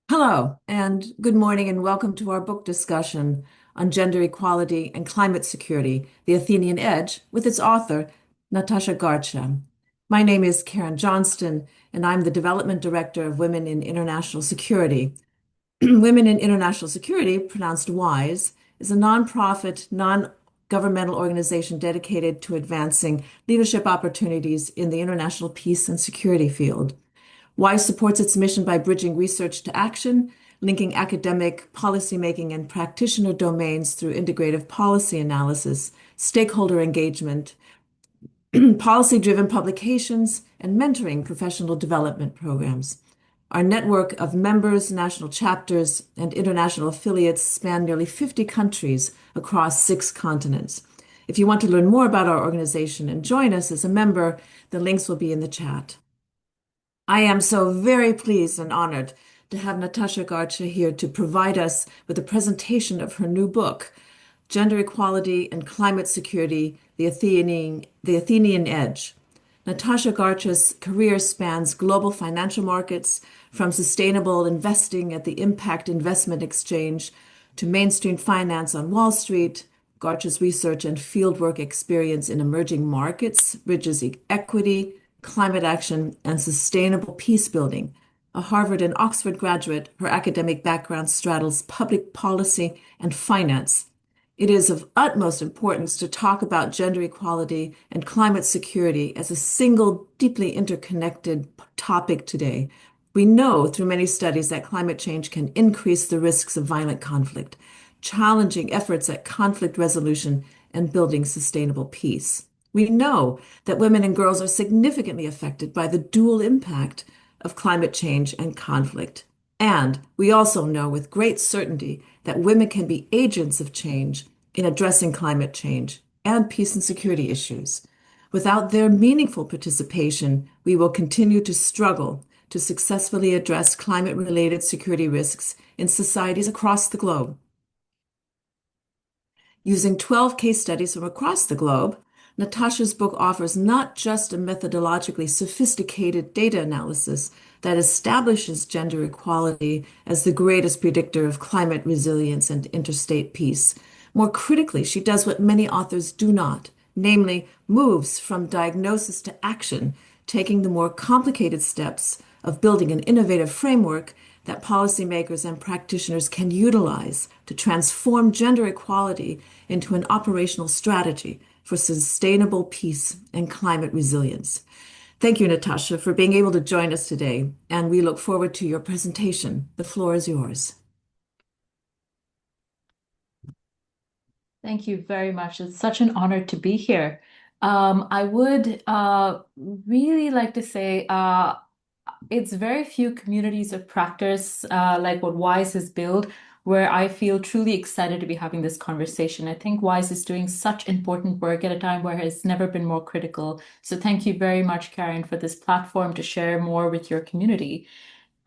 Hello, and good morning, and welcome to our book discussion on gender equality and climate security, The Athenian Edge, with its author, Natasha Garcha. My name is Karen Johnston, and I'm the Development Director of Women in International Security. Women in International Security, pronounced WIIS, is a nonprofit, non-governmental organization dedicated to advancing leadership opportunities in the international peace and security field. WISE supports its mission by bridging research to action, linking academic, policymaking, and practitioner domains through integrative policy analysis, stakeholder engagement, policy-driven publications, and mentoring professional development programs. Our network of members, national chapters, and international affiliates span nearly 50 countries across 6 continents. If you want to learn more about our organization and join us as a member, the links will be in the chat. I am so very pleased and honored to have Natasha Garcha here to provide us with a presentation of her new book, Gender Equality and Climate Security, the Athenian Edge. Natasha Garcha's career spans global financial markets, from sustainable investing at the Impact Investment Exchange to mainstream finance on Wall Street. Garcha's research and fieldwork experience in emerging markets bridges equity, climate action, and sustainable peace building. A Harvard and Oxford graduate, her academic background straddles public policy and finance. It is of utmost importance to talk about gender equality and climate security as a single, deeply interconnected topic today. We know through many studies that climate change can increase the risks of violent conflict, challenging efforts at conflict resolution and building sustainable peace. We know that women and girls are significantly affected by the dual impact of climate change and conflict. And we also know with great certainty that women can be agents of change in addressing climate change and peace and security issues. Without their meaningful participation, we will continue to struggle to successfully address climate-related security risks in societies across the globe. Using 12 case studies from across the globe, Natasha's book offers not just a methodologically sophisticated data analysis that establishes gender equality as the greatest predictor of climate resilience and interstate peace. More critically, she does what many authors do not, namely moves from diagnosis to action, taking the more complicated steps of building an innovative framework that policymakers and practitioners can utilize to transform gender equality into an operational strategy for sustainable peace and climate resilience. Thank you, Natasha, for being able to join us today, and we look forward to your presentation. The floor is yours. Thank you very much. It's such an honor to be here. I would really like to say it's very few communities of practice like what WISE has built where I feel truly excited to be having this conversation. I think WISE is doing such important work at a time where it's never been more critical. So thank you very much, Karen, for this platform to share more with your community.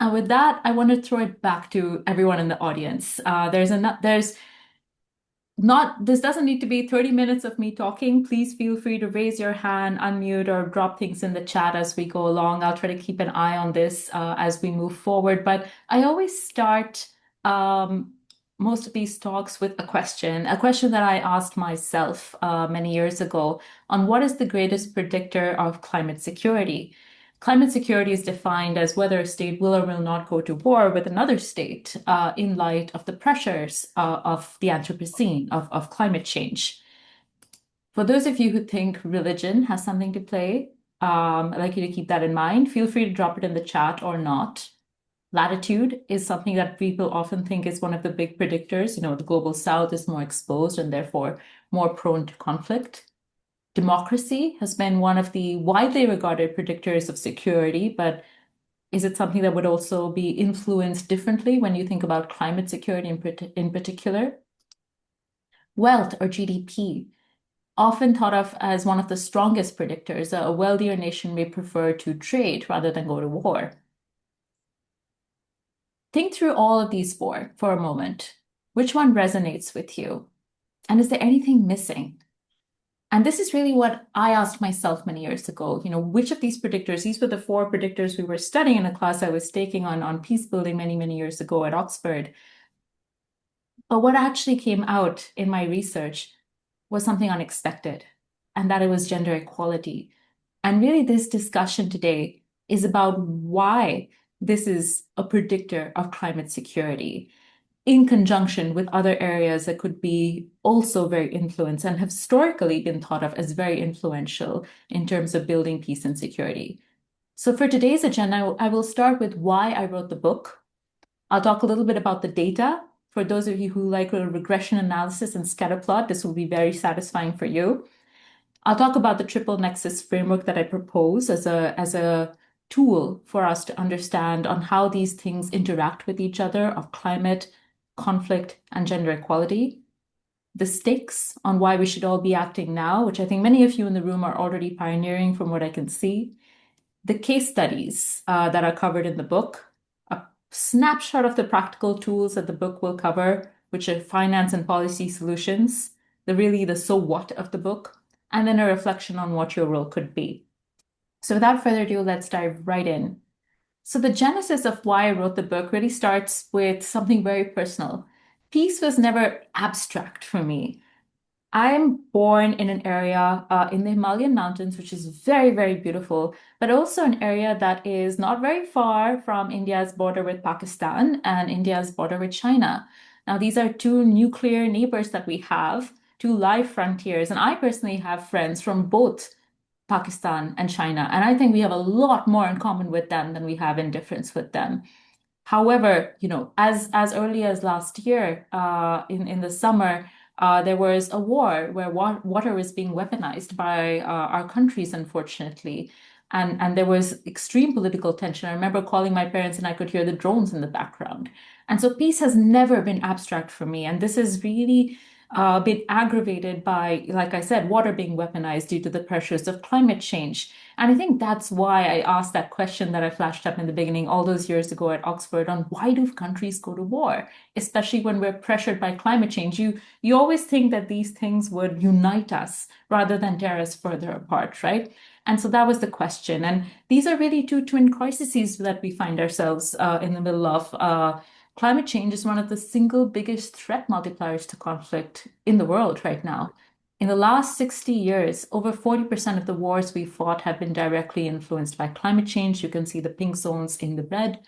And with that, I want to throw it back to everyone in the audience. This doesn't need to be 30 minutes of me talking. Please feel free to raise your hand, unmute, or drop things in the chat as we go along. I'll try to keep an eye on this as we move forward. But I always start most of these talks with a question that I asked myself many years ago on what is the greatest predictor of climate security. Climate security is defined as whether a state will or will not go to war with another state in light of the pressures of the Anthropocene, of climate change. For those of you who think religion has something to play, I'd like you to keep that in mind. Feel free to drop it in the chat or not. Latitude is something that people often think is one of the big predictors. You know, the global south is more exposed and therefore more prone to conflict. Democracy has been one of the widely regarded predictors of security, but is it something that would also be influenced differently when you think about climate security in particular? Wealth or GDP, often thought of as one of the strongest predictors. A wealthier nation may prefer to trade rather than go to war. Think through all of these four for a moment. Which one resonates with you? And is there anything missing? And this is really what I asked myself many years ago. Which of these predictors, these were the four predictors we were studying in a class I was taking on peace building many, many years ago at Oxford. But what actually came out in my research was something unexpected, and that it was gender equality. And really, this discussion today is about why this is a predictor of climate security in conjunction with other areas that could be also very influenced and have historically been thought of as very influential in terms of building peace and security. So for today's agenda, I will start with why I wrote the book. I'll talk a little bit about the data. For those of you who like a regression analysis and scatter plot, this will be very satisfying for you. I'll talk about the triple nexus framework that I propose as a tool for us to understand on how these things interact with each other of climate, conflict, and gender equality. The stakes on why we should all be acting now, which I think many of you in the room are already pioneering from what I can see. The case studies that are covered in the book, a snapshot of the practical tools that the book will cover, which are finance and policy solutions, the so what of the book, and then a reflection on what your role could be. So without further ado, let's dive right in. So the genesis of why I wrote the book really starts with something very personal. Peace was never abstract for me. I'm born in an area in the Himalayan mountains, which is very, very beautiful, but also an area that is not very far from India's border with Pakistan and India's border with China. Now, these are two nuclear neighbors that we have, two live frontiers, and I personally have friends from both Pakistan and China, and I think we have a lot more in common with them than we have in difference with them. However, as early as last year, in the summer, there was a war where water was being weaponized by our countries, unfortunately, and there was extreme political tension. I remember calling my parents, and I could hear the drones in the background. And so peace has never been abstract for me, and this has really been aggravated by, like I said, water being weaponized due to the pressures of climate change. And I think that's why I asked that question that I flashed up in the beginning all those years ago at Oxford on why do countries go to war, especially when we're pressured by climate change. You always think that these things would unite us rather than tear us further apart, right? And so that was the question. And these are really two twin crises that we find ourselves in the middle of. Climate change is one of the single biggest threat multipliers to conflict in the world right now. In the last 60 years, over 40% of the wars we fought have been directly influenced by climate change. You can see the pink zones in the red,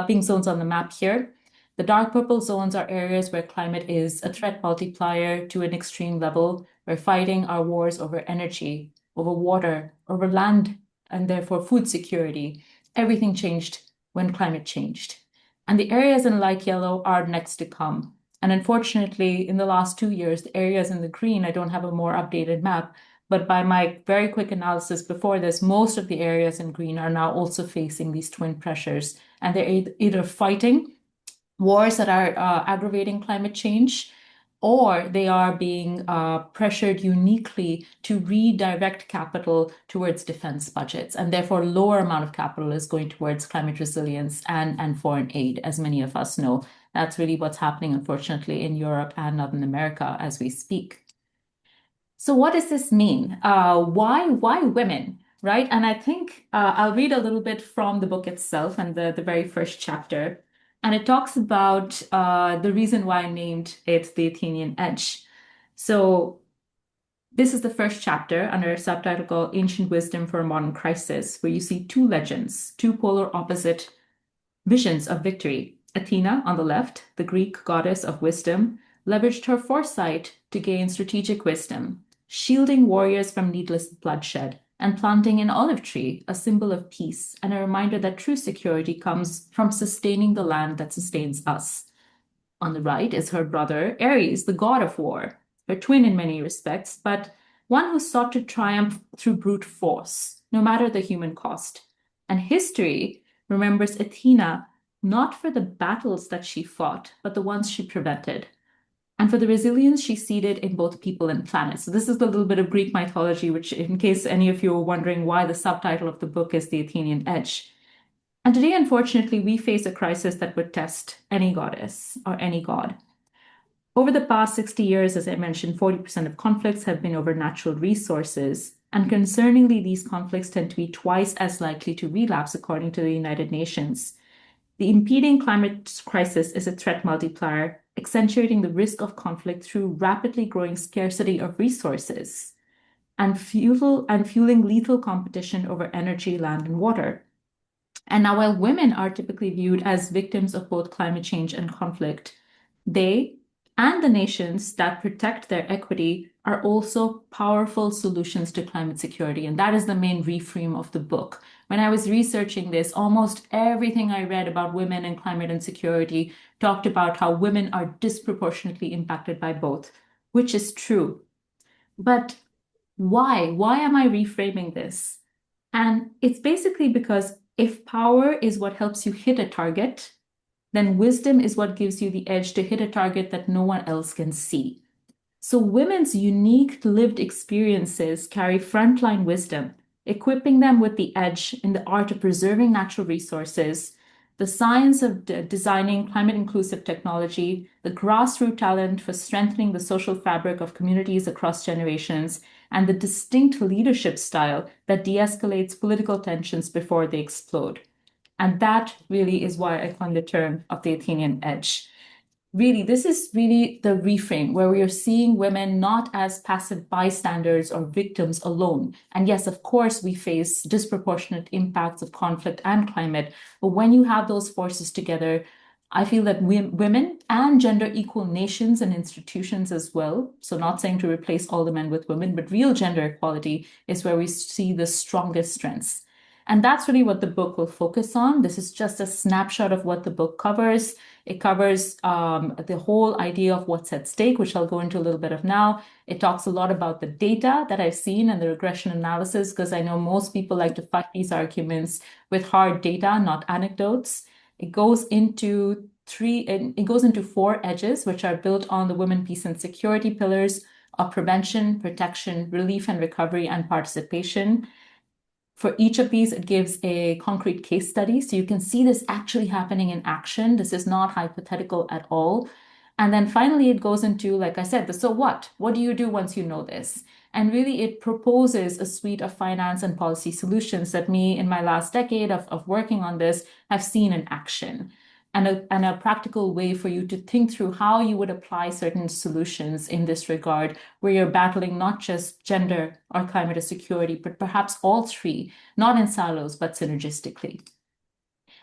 pink zones on the map here. The dark purple zones are areas where climate is a threat multiplier to an extreme level. We're fighting our wars over energy, over water, over land, and therefore food security. Everything changed when climate changed. And the areas in light yellow are next to come. And unfortunately, in the last 2 years, the areas in the green, I don't have a more updated map, but by my very quick analysis before this, most of the areas in green are now also facing these twin pressures. And they're either fighting wars that are aggravating climate change, or they are being pressured uniquely to redirect capital towards defense budgets. And therefore, lower amount of capital is going towards climate resilience and foreign aid, as many of us know. That's really what's happening, unfortunately, in Europe and Northern America as we speak. So what does this mean? Why women, right? And I think I'll read a little bit from the book itself and the very first chapter. And it talks about the reason why I named it the Athenian Edge. So this is the first chapter under a subtitle called Ancient Wisdom for a Modern Crisis, where you see two legends, two polar opposite visions of victory. Athena, on the left, the Greek goddess of wisdom, leveraged her foresight to gain strategic wisdom, shielding warriors from needless bloodshed and planting an olive tree, a symbol of peace and a reminder that true security comes from sustaining the land that sustains us. On the right is her brother Ares, the god of war, her twin in many respects, but one who sought to triumph through brute force, no matter the human cost. And history remembers Athena not for the battles that she fought, but the ones she prevented, and for the resilience she seeded in both people and planet. So this is a little bit of Greek mythology, which, in case any of you are wondering why the subtitle of the book is The Athenian Edge. And today, unfortunately, we face a crisis that would test any goddess or any god. Over the past 60 years, as I mentioned, 40% of conflicts have been over natural resources. And concerningly, these conflicts tend to be twice as likely to relapse, according to the United Nations. The impending climate crisis is a threat multiplier, accentuating the risk of conflict through rapidly growing scarcity of resources and fueling lethal competition over energy, land, and water. And now, while women are typically viewed as victims of both climate change and conflict, they and the nations that protect their equity are also powerful solutions to climate security. And that is the main reframe of the book. When I was researching this, almost everything I read about women and climate and security talked about how women are disproportionately impacted by both, which is true. But why? Why am I reframing this? And it's basically because if power is what helps you hit a target, then wisdom is what gives you the edge to hit a target that no one else can see. So women's unique lived experiences carry frontline wisdom, equipping them with the edge in the art of preserving natural resources, the science of designing climate inclusive technology, the grassroots talent for strengthening the social fabric of communities across generations, and the distinct leadership style that de-escalates political tensions before they explode. And that really is why I coined the term of the Athenian Edge. Really, this is really the reframe where we are seeing women not as passive bystanders or victims alone. And yes, of course, we face disproportionate impacts of conflict and climate. But when you have those forces together, I feel that women and gender equal nations and institutions as well, so not saying to replace all the men with women, but real gender equality is where we see the strongest strengths. And that's really what the book will focus on. This is just a snapshot of what the book covers. It covers the whole idea of what's at stake, which I'll go into a little bit of now. It talks a lot about the data that I've seen and the regression analysis, because I know most people like to fight these arguments with hard data, not anecdotes. It goes into four edges, which are built on the women, peace, and security pillars of prevention, protection, relief and recovery, and participation. For each of these, it gives a concrete case study. So you can see this actually happening in action. This is not hypothetical at all. And then finally, it goes into, like I said, the so what? What do you do once you know this? And really, it proposes a suite of finance and policy solutions that me, in my last decade of working on this, have seen in action and a practical way for you to think through how you would apply certain solutions in this regard, where you're battling not just gender or climate or security, but perhaps all three, not in silos, but synergistically.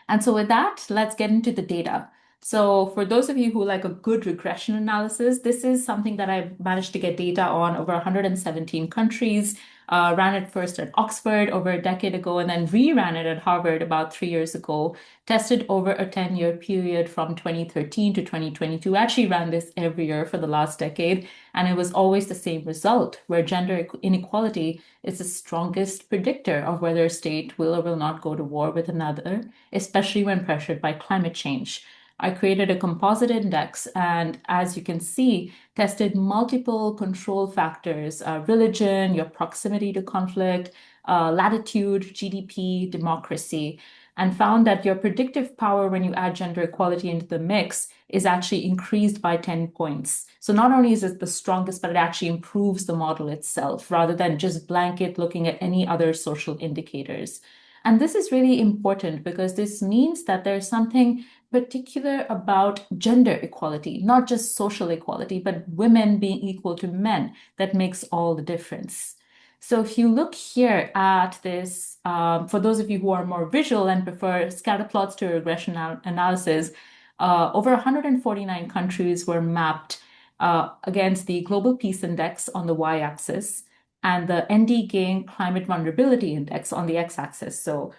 And so with that, let's get into the data. So for those of you who like a good regression analysis, this is something that I've managed to get data on over 117 countries. Ran it first at Oxford over a decade ago and then reran it at Harvard about 3 years ago. Tested over a 10-year period from 2013 to 2022. Actually ran this every year for the last decade. And it was always the same result, where gender inequality is the strongest predictor of whether a state will or will not go to war with another, especially when pressured by climate change. I created a composite index and, as you can see, tested multiple control factors, religion, your proximity to conflict, latitude, GDP, democracy, and found that your predictive power when you add gender equality into the mix is actually increased by 10 points. So not only is it the strongest, but it actually improves the model itself rather than just blanket looking at any other social indicators. And this is really important because this means that there's something particular about gender equality, not just social equality, but women being equal to men that makes all the difference. So if you look here at this, for those of you who are more visual and prefer scatter plots to regression analysis, over 149 countries were mapped against the Global Peace Index on the y-axis and the ND Gain Climate Vulnerability Index on the x-axis. So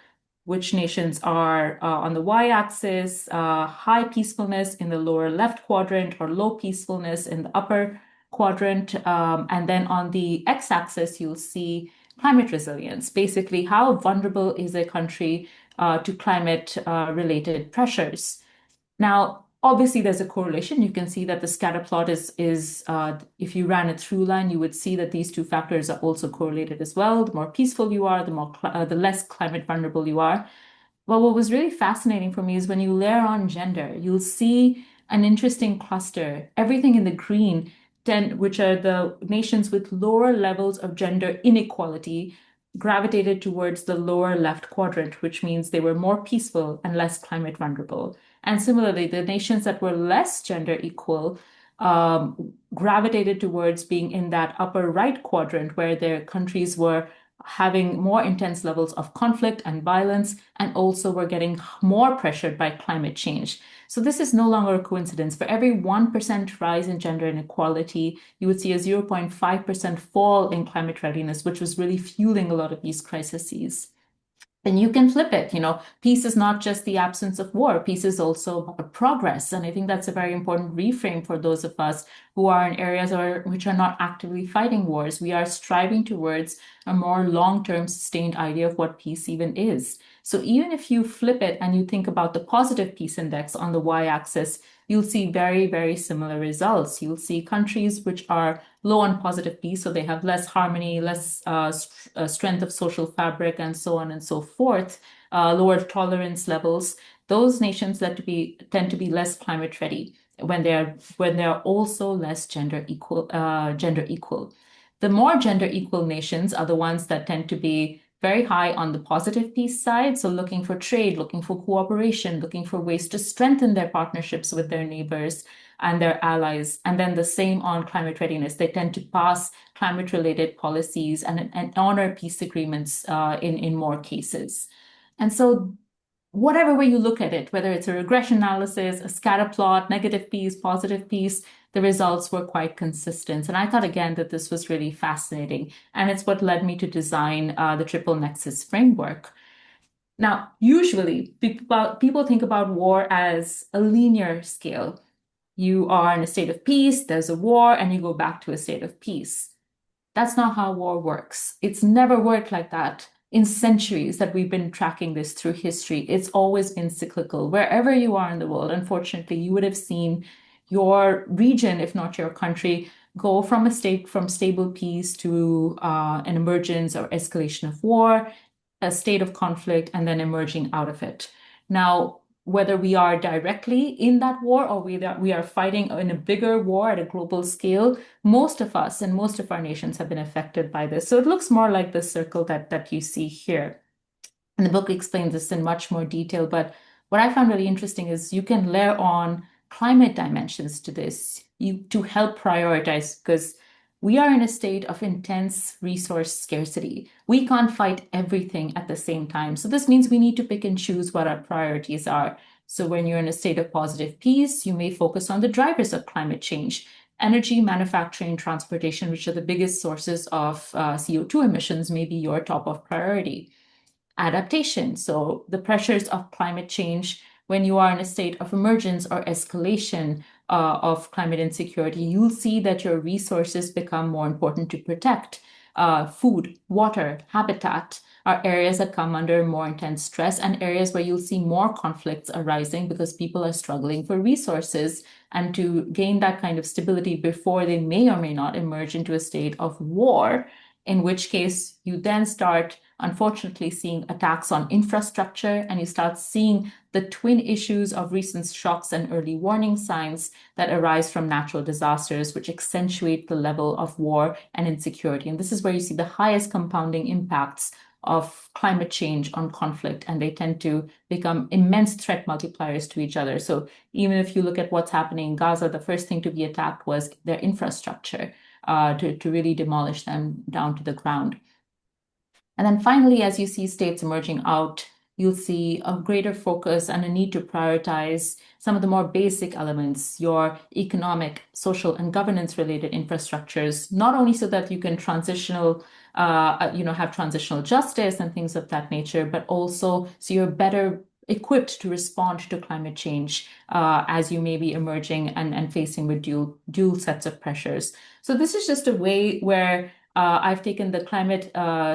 which nations are on the y-axis, high peacefulness in the lower left quadrant or low peacefulness in the upper quadrant. And then on the x-axis, you'll see climate resilience. Basically, how vulnerable is a country to climate related pressures? Now, obviously, there's a correlation. You can see that the scatter plot is if you ran a through line, you would see that these two factors are also correlated as well. The more peaceful you are, the less climate vulnerable you are. Well, what was really fascinating for me is when you layer on gender, you'll see an interesting cluster. Everything in the green, which are the nations with lower levels of gender inequality, gravitated towards the lower left quadrant, which means they were more peaceful and less climate vulnerable. And similarly, the nations that were less gender equal gravitated towards being in that upper right quadrant, where their countries were having more intense levels of conflict and violence, and also were getting more pressured by climate change. So this is no longer a coincidence. For every 1% rise in gender inequality, you would see a 0.5% fall in climate readiness, which was really fueling a lot of these crises. And you can flip it. Peace is not just the absence of war. Peace is also about progress. And I think that's a very important reframe for those of us who are in areas which are not actively fighting wars. We are striving towards a more long-term sustained idea of what peace even is. So even if you flip it and you think about the positive peace index on the y-axis, you'll see very, very similar results. You'll see countries which are low on positive peace, so they have less harmony, less strength of social fabric, and so on and so forth, lower tolerance levels. Those nations tend to be less climate ready when they're also less gender equal. The more gender equal nations are the ones that tend to be very high on the positive peace side. So looking for trade, looking for cooperation, looking for ways to strengthen their partnerships with their neighbors and their allies. And then the same on climate readiness. They tend to pass climate related policies and honor peace agreements in more cases. And so whatever way you look at it, whether it's a regression analysis, a scatter plot, negative peace, positive peace, the results were quite consistent. And I thought, again, that this was really fascinating. And it's what led me to design the triple nexus framework. Now, usually people think about war as a linear scale. You are in a state of peace, there's a war, and you go back to a state of peace. That's not how war works. It's never worked like that in centuries that we've been tracking this through history. It's always been cyclical. Wherever you are in the world, unfortunately, you would have seen your region, if not your country, go from stable peace to an emergence or escalation of war, a state of conflict, and then emerging out of it. Now, whether we are directly in that war or we are fighting in a bigger war at a global scale, most of us and most of our nations have been affected by this. So it looks more like the circle that you see here. And the book explains this in much more detail. But what I found really interesting is you can layer on climate dimensions to this to help prioritize, because we are in a state of intense resource scarcity. We can't fight everything at the same time. So this means we need to pick and choose what our priorities are. So when you're in a state of positive peace, you may focus on the drivers of climate change: energy, manufacturing, transportation, which are the biggest sources of CO2 emissions, may be your top of priority. Adaptation. So the pressures of climate change, when you are in a state of emergence or escalation of climate insecurity, you'll see that your resources become more important to protect. Food, water, habitat are areas that come under more intense stress, and areas where you'll see more conflicts arising because people are struggling for resources and to gain that kind of stability before they may or may not emerge into a state of war, in which case you then start, unfortunately, seeing attacks on infrastructure, and you start seeing the twin issues of recent shocks and early warning signs that arise from natural disasters, which accentuate the level of war and insecurity. And this is where you see the highest compounding impacts of climate change on conflict, and they tend to become immense threat multipliers to each other. So even if you look at what's happening in Gaza, the first thing to be attacked was their infrastructure, to really demolish them down to the ground. And then finally, as you see states emerging out, you'll see a greater focus and a need to prioritize some of the more basic elements, your economic, social, and governance-related infrastructures, not only so that you can have transitional justice and things of that nature, but also so you're better equipped to respond to climate change as you may be emerging and facing with dual sets of pressures. So this is just a way where I've taken the climate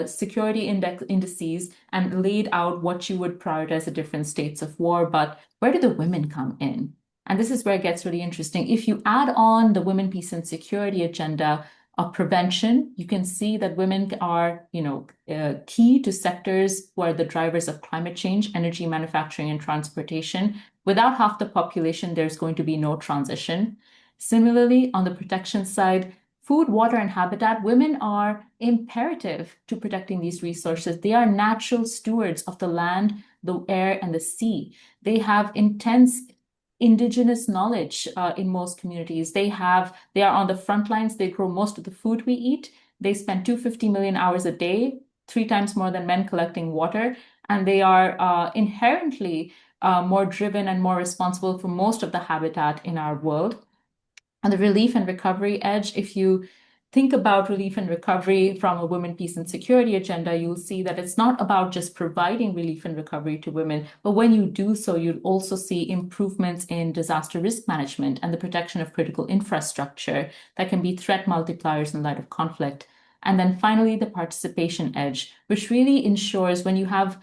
security indices and laid out what you would prioritize at different states of war, but where do the women come in? And this is where it gets really interesting. If you add on the women, peace, and security agenda, of prevention. You can see that women are, key to sectors who are the drivers of climate change, energy, manufacturing, and transportation. Without half the population, there's going to be no transition. Similarly, on the protection side, food, water, and habitat, women are imperative to protecting these resources. They are natural stewards of the land, the air, and the sea. They have intense indigenous knowledge in most communities. They are on the front lines. They grow most of the food we eat. They spend 250 million hours a day, 3 times more than men collecting water, and they are inherently more driven and more responsible for most of the habitat in our world. On the relief and recovery edge, if you think about relief and recovery from a women, peace, and security agenda, you'll see that it's not about just providing relief and recovery to women, but when you do so, you'll also see improvements in disaster risk management and the protection of critical infrastructure that can be threat multipliers in light of conflict. And then finally, the participation edge, which really ensures when you have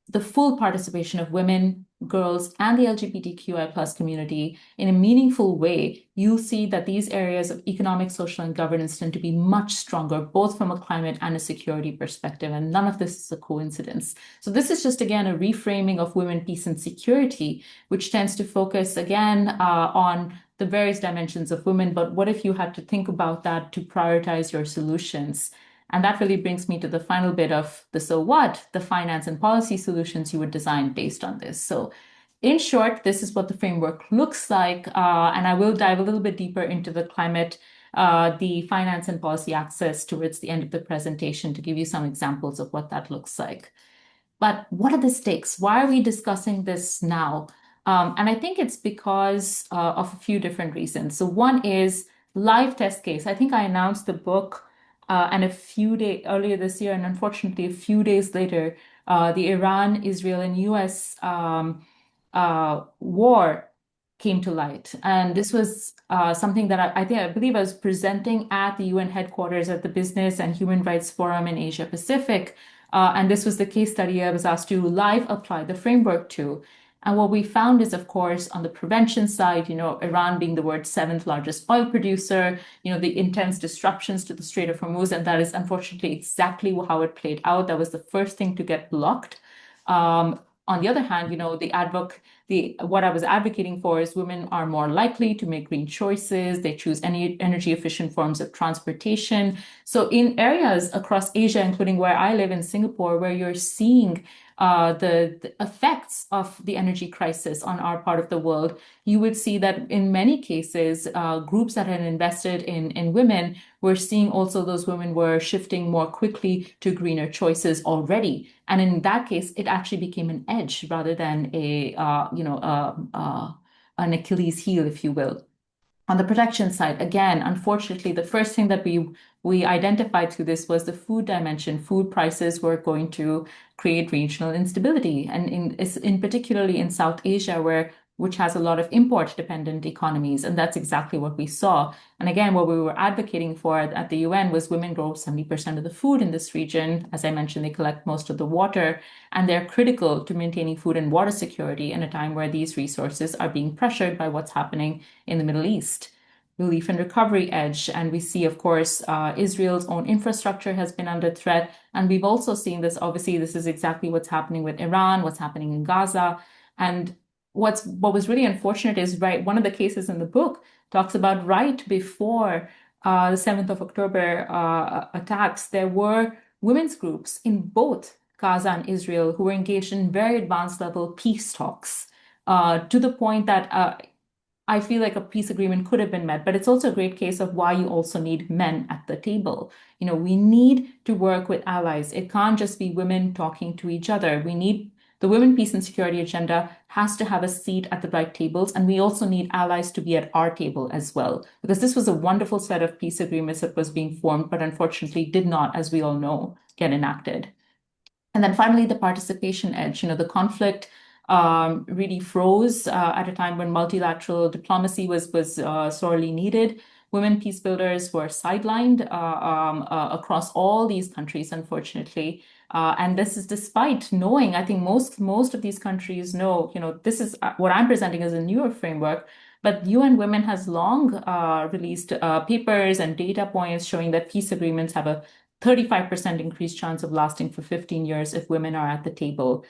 the full participation of women, girls, and the LGBTQI plus community in a meaningful way, you'll see that these areas of economic, social, and governance tend to be much stronger, both from a climate and a security perspective. And none of this is a coincidence. So this is just, again, a reframing of women, peace, and security, which tends to focus, again, on the various dimensions of women. But what if you had to think about that to prioritize your solutions? And that really brings me to the final bit of the so what, the finance and policy solutions you would design based on this. So in short, this is what the framework looks like. And I will dive a little bit deeper into the climate, the finance and policy access towards the end of the presentation to give you some examples of what that looks like. But what are the stakes? Why are we discussing this now? And I think it's because of a few different reasons. So one is live test case. I think I announced the book and a few days earlier this year, and unfortunately, a few days later, the Iran, Israel, and US war came to light. And this was something that I believe I was presenting at the UN headquarters at the Business and Human Rights Forum in Asia Pacific. And this was the case study I was asked to live apply the framework to. And what we found is, of course, on the prevention side, Iran being the world's seventh largest oil producer, the intense disruptions to the Strait of Hormuz, and that is unfortunately exactly how it played out. That was the first thing to get blocked. On the other hand, what I was advocating for is women are more likely to make green choices. They choose any energy efficient forms of transportation. So in areas across Asia, including where I live in Singapore, where you're seeing the effects of the energy crisis on our part of the world, you would see that in many cases, groups that had invested in women were seeing also those women were shifting more quickly to greener choices already. And in that case, it actually became an edge rather than an Achilles heel, if you will. On the protection side, again, unfortunately, the first thing that we identified through this was the food dimension. Food prices were going to create regional instability, and in particularly in South Asia, which has a lot of import-dependent economies, and that's exactly what we saw. And again, what we were advocating for at the UN was women grow 70% of the food in this region. As I mentioned, they collect most of the water, and they're critical to maintaining food and water security in a time where these resources are being pressured by what's happening in the Middle East. Relief and recovery edge. And we see, of course, Israel's own infrastructure has been under threat. And we've also seen this, obviously, this is exactly what's happening with Iran, what's happening in Gaza. And what was really unfortunate is, right, one of the cases in the book talks about right before the 7th of October attacks, there were women's groups in both Gaza and Israel who were engaged in very advanced level peace talks to the point that I feel like a peace agreement could have been met, but it's also a great case of why you also need men at the table. We need to work with allies. It can't just be women talking to each other. We need the women, peace, and security agenda has to have a seat at the right tables, and we also need allies to be at our table as well, because this was a wonderful set of peace agreements that was being formed, but unfortunately did not, as we all know, get enacted. And then finally, the participation edge. The conflict really froze at a time when multilateral diplomacy was sorely needed. Women peace builders were sidelined across all these countries, unfortunately. And this is despite knowing, I think most of these countries know, this is what I'm presenting as a newer framework, But UN Women has long released papers and data points showing that peace agreements have a 35% increased chance of lasting for 15 years if women are at the table.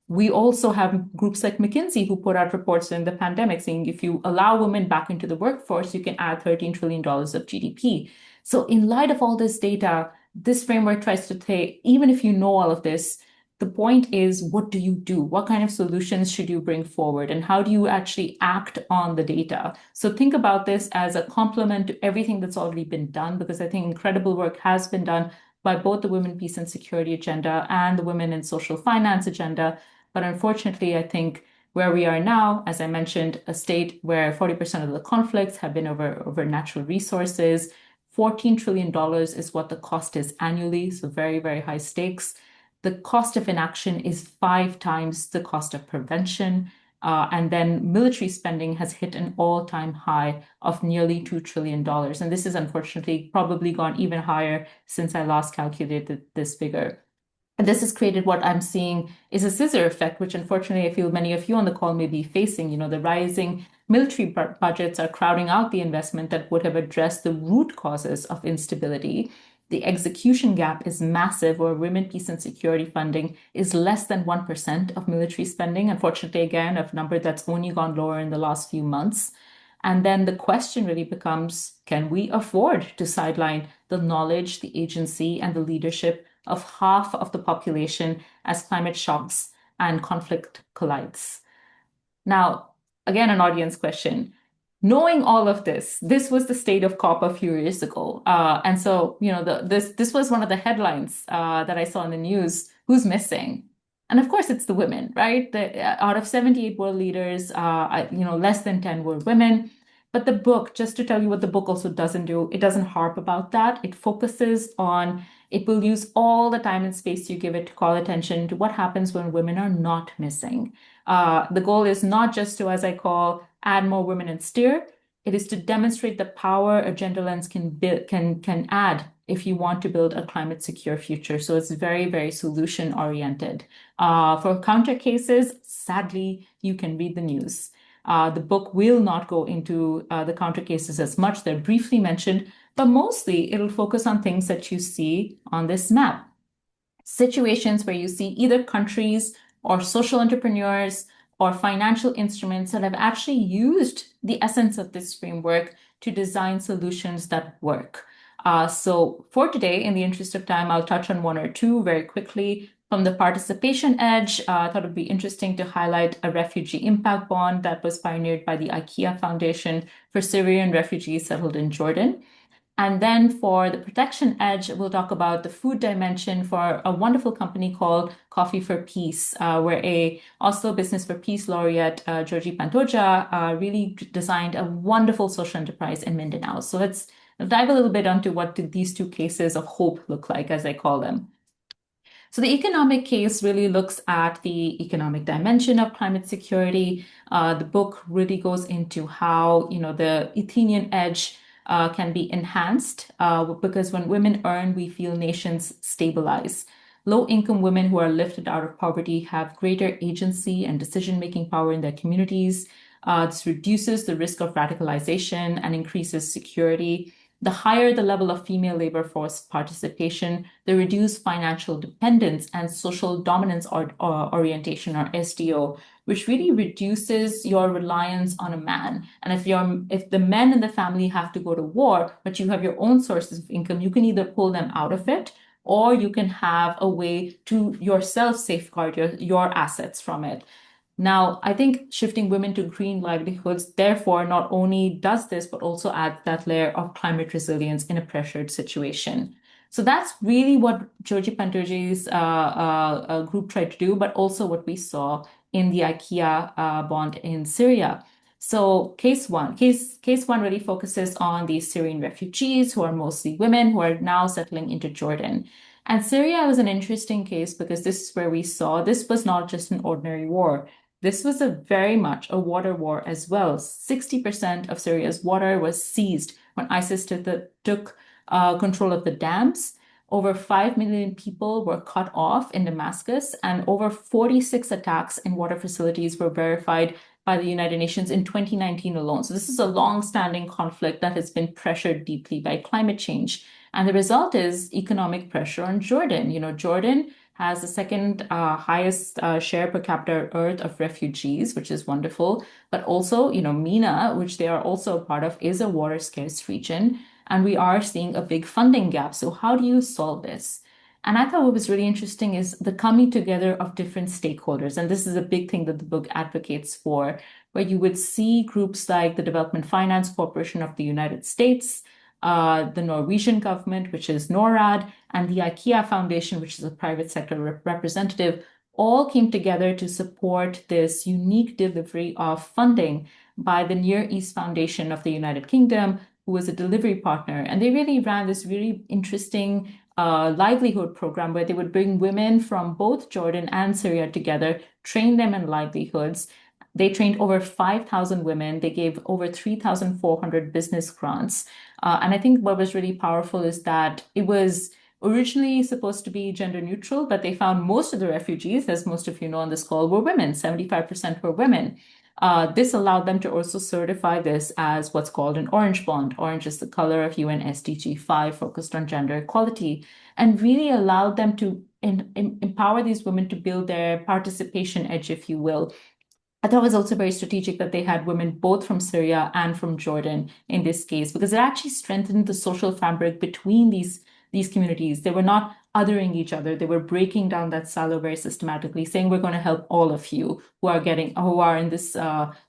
We also have groups like McKinsey who put out reports during the pandemic saying if you allow women back into the workforce, you can add $13 trillion of GDP. So, in light of all this data, this framework tries to say, even if you know all of this, the point is, what do you do? What kind of solutions should you bring forward? And how do you actually act on the data? So, think about this as a complement to everything that's already been done, because I think incredible work has been done by both the Women, Peace, and Security agenda and the Women in Social Finance agenda. But unfortunately, I think where we are now, as I mentioned, a state where 40% of the conflicts have been over natural resources. $14 trillion is what the cost is annually, so very, very high stakes. The cost of inaction is 5 times the cost of prevention. And then military spending has hit an all-time high of nearly $2 trillion. And this is unfortunately probably gone even higher since I last calculated this figure. And this has created what I'm seeing is a scissor effect, which unfortunately I feel many of you on the call may be facing. The rising military budgets are crowding out the investment that would have addressed the root causes of instability. The execution gap is massive, where women, peace, and security funding is less than 1% of military spending. Unfortunately, again, a number that's only gone lower in the last few months. And then the question really becomes, can we afford to sideline the knowledge, the agency, and the leadership of half of the population as climate shocks and conflict collides? Now, again, an audience question. Knowing all of this, this was the state of COP a few years ago. And so, this was one of the headlines that I saw in the news. Who's missing? And of course, it's the women, right? Out of 78 world leaders, less than 10 were women. But the book, just to tell you what the book also doesn't do, it doesn't harp about that. It focuses on, it will use all the time and space you give it to call attention to what happens when women are not missing. The goal is not just to, as I call, add more women and steer. It is to demonstrate the power a gender lens can add if you want to build a climate secure future. So it's very, very solution oriented. For counter cases, sadly, you can read the news. The book will not go into the counter cases as much. They're briefly mentioned, but mostly it'll focus on things that you see on this map. Situations where you see either countries or social entrepreneurs or financial instruments that have actually used the essence of this framework to design solutions that work. So for today, in the interest of time, I'll touch on one or two very quickly. From the participation edge, I thought it would be interesting to highlight a refugee impact bond that was pioneered by the IKEA Foundation for Syrian refugees settled in Jordan. And then for the protection edge, we'll talk about the food dimension for a wonderful company called Coffee for Peace, where a Oslo Business for Peace laureate, Georgie Pantoja, really designed a wonderful social enterprise in Mindanao. So let's dive a little bit onto what these two cases of hope look like, as I call them. So the economic case really looks at the economic dimension of climate security. The book really goes into how, the Athenian Edge can be enhanced because when women earn, we feel nations stabilize. Low-income women who are lifted out of poverty have greater agency and decision-making power in their communities. This reduces the risk of radicalization and increases security. The higher the level of female labor force participation, the reduced financial dependence and social dominance orientation, or SDO, which really reduces your reliance on a man. And if the men in the family have to go to war, but you have your own sources of income, you can either pull them out of it, or you can have a way to yourself safeguard your assets from it. Now, I think shifting women to green livelihoods, therefore, not only does this, but also adds that layer of climate resilience in a pressured situation. So that's really what Georgie Pantoja's group tried to do, but also what we saw in the IKEA bond in Syria. So case one really focuses on these Syrian refugees who are mostly women who are now settling into Jordan. And Syria was an interesting case because this is where we saw this was not just an ordinary war. This was very much a water war as well. 60% of Syria's water was seized when ISIS took control of the dams. Over 5 million people were cut off in Damascus, and over 46 attacks in water facilities were verified by the United Nations in 2019 alone. So this is a long-standing conflict that has been pressured deeply by climate change. And the result is economic pressure on Jordan. Jordan has the second highest share per capita earth of refugees, which is wonderful. But also, MENA, which they are also a part of, is a water scarce region. And we are seeing a big funding gap. So how do you solve this? And I thought what was really interesting is the coming together of different stakeholders. And this is a big thing that the book advocates for, where you would see groups like the Development Finance Corporation of the United States, the Norwegian government, which is NORAD, and the IKEA Foundation, which is a private sector representative, all came together to support this unique delivery of funding by the Near East Foundation of the United Kingdom, who was a delivery partner. And they really ran this really interesting livelihood program where they would bring women from both Jordan and Syria together, train them in livelihoods. They trained over 5,000 women. They gave over 3,400 business grants. And I think what was really powerful is that it was originally supposed to be gender neutral, but they found most of the refugees, as most of you know on this call, were women. 75% were women. This allowed them to also certify this as what's called an orange bond. Orange is the color of UN SDG 5, focused on gender equality, and really allowed them to empower these women to build their participation edge, if you will. I thought it was also very strategic that they had women both from Syria and from Jordan in this case, because it actually strengthened the social fabric between these communities. They were not othering each other. They were breaking down that silo very systematically, saying we're going to help all of you who are in this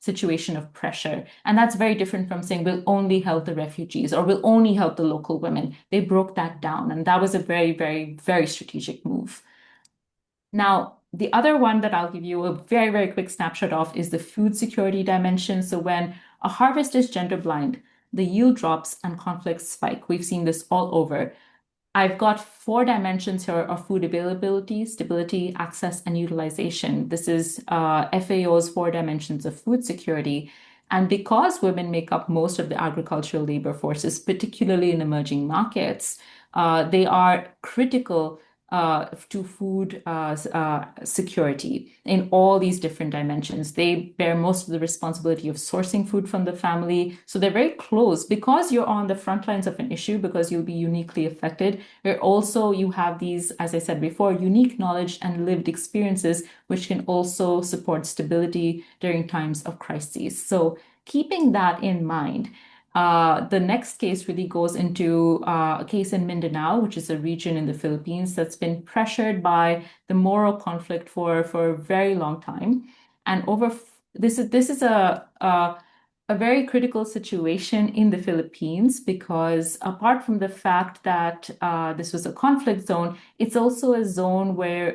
situation of pressure. And that's very different from saying we'll only help the refugees or we'll only help the local women. They broke that down, and that was a very, very, very strategic move. Now, the other one that I'll give you a very, very quick snapshot of is the food security dimension. So when a harvest is gender blind, the yield drops and conflicts spike. We've seen this all over. I've got 4 dimensions here of food availability, stability, access, and utilization. This is FAO's 4 dimensions of food security. And because women make up most of the agricultural labor forces, particularly in emerging markets, they are critical to food security in all these different dimensions. They bear most of the responsibility of sourcing food from the family. So they're very close because you're on the front lines of an issue, because you'll be uniquely affected. You have these, as I said before, unique knowledge and lived experiences, which can also support stability during times of crises. So keeping that in mind, the next case really goes into a case in Mindanao, which is a region in the Philippines that's been pressured by the Moro conflict for a very long time. And this is a very critical situation in the Philippines, because apart from the fact that this was a conflict zone, it's also a zone where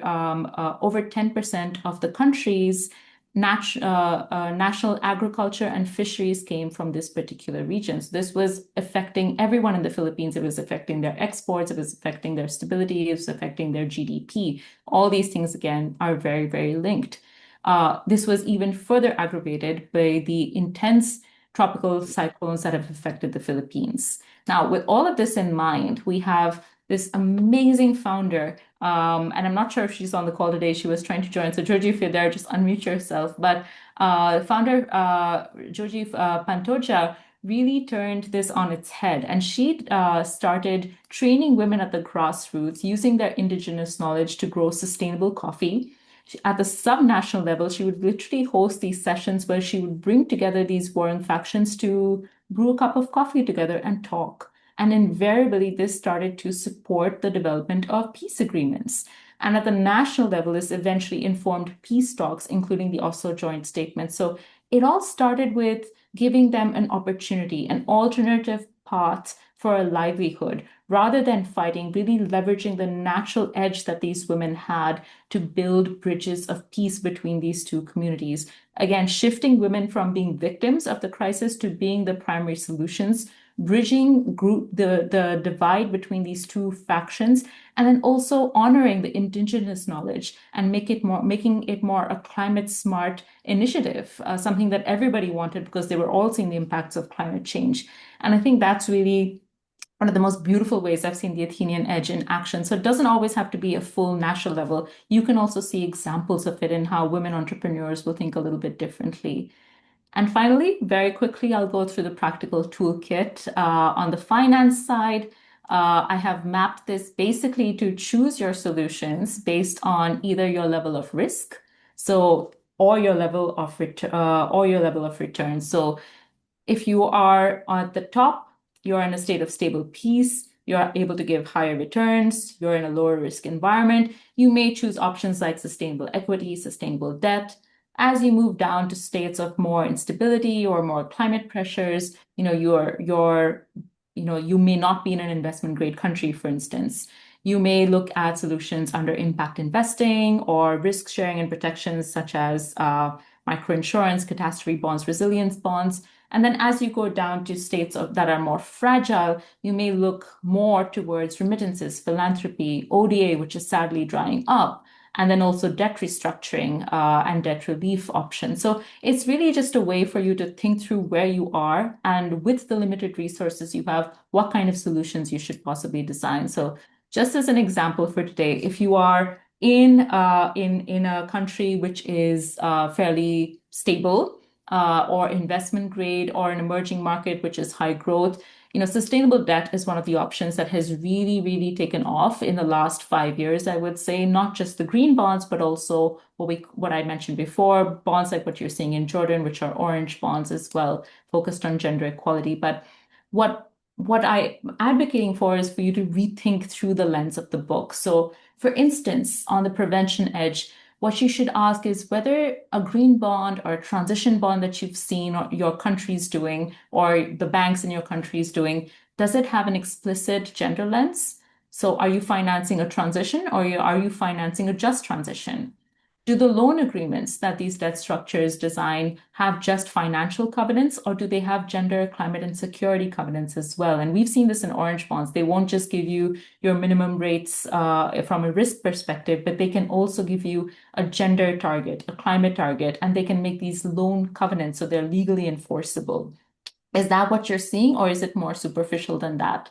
over 10% of the country's national agriculture and fisheries came from this particular region. So this was affecting everyone in the Philippines. It was affecting their exports, it was affecting their stability, it was affecting their GDP. All these things, again, are very, very linked. This was even further aggravated by the intense tropical cyclones that have affected the Philippines. Now, with all of this in mind, we have this amazing founder, and I'm not sure if she's on the call today. She was trying to join. So, Georgie, if you're there, just unmute yourself. But founder Georgie Pantoja really turned this on its head, and she started training women at the grassroots using their indigenous knowledge to grow sustainable coffee. At the subnational level, she would literally host these sessions where she would bring together these warring factions to brew a cup of coffee together and talk. And invariably, this started to support the development of peace agreements. And at the national level, this eventually informed peace talks, including the Oslo Joint Statement. So it all started with giving them an opportunity, an alternative path for a livelihood, rather than fighting, really leveraging the natural edge that these women had to build bridges of peace between these two communities. Again, shifting women from being victims of the crisis to being the primary solutions, bridging the divide between these two factions, and then also honoring the indigenous knowledge and making it more a climate smart initiative, something that everybody wanted because they were all seeing the impacts of climate change. And I think that's really one of the most beautiful ways I've seen the Athenian Edge in action. So it doesn't always have to be a full national level. You can also see examples of it in how women entrepreneurs will think a little bit differently. And finally, very quickly, I'll go through the practical toolkit. On the finance side, I have mapped this basically to choose your solutions based on either your level of risk, so or your level of return. So if you are at the top, you're in a state of stable peace, you're able to give higher returns, you're in a lower risk environment, you may choose options like sustainable equity, sustainable debt. As you move down to states of more instability or more climate pressures, you may not be in an investment grade country, for instance. You may look at solutions under impact investing or risk sharing and protections such as microinsurance, catastrophe bonds, resilience bonds. And then as you go down to that are more fragile, you may look more towards remittances, philanthropy, ODA, which is sadly drying up, and then also debt restructuring and debt relief options. So it's really just a way for you to think through where you are and with the limited resources you have, what kind of solutions you should possibly design. So just as an example for today, if you are in a country which is fairly stable, or investment grade or an emerging market which is high growth, sustainable debt is one of the options that has really, really taken off in the last 5 years, I would say, not just the green bonds, but also what I mentioned before, bonds like what you're seeing in Jordan, which are orange bonds as well, focused on gender equality. But what I'm advocating for is for you to rethink through the lens of the book. So, for instance, on the prevention edge, what you should ask is whether a green bond or a transition bond that you've seen or your country's doing or the banks in your country's doing, does it have an explicit gender lens? So are you financing a transition or are you financing a just transition? Do the loan agreements that these debt structures design have just financial covenants, or do they have gender, climate, and security covenants as well? And we've seen this in orange bonds. They won't just give you your minimum rates from a risk perspective, but they can also give you a gender target, a climate target, and they can make these loan covenants so they're legally enforceable. Is that what you're seeing, or is it more superficial than that?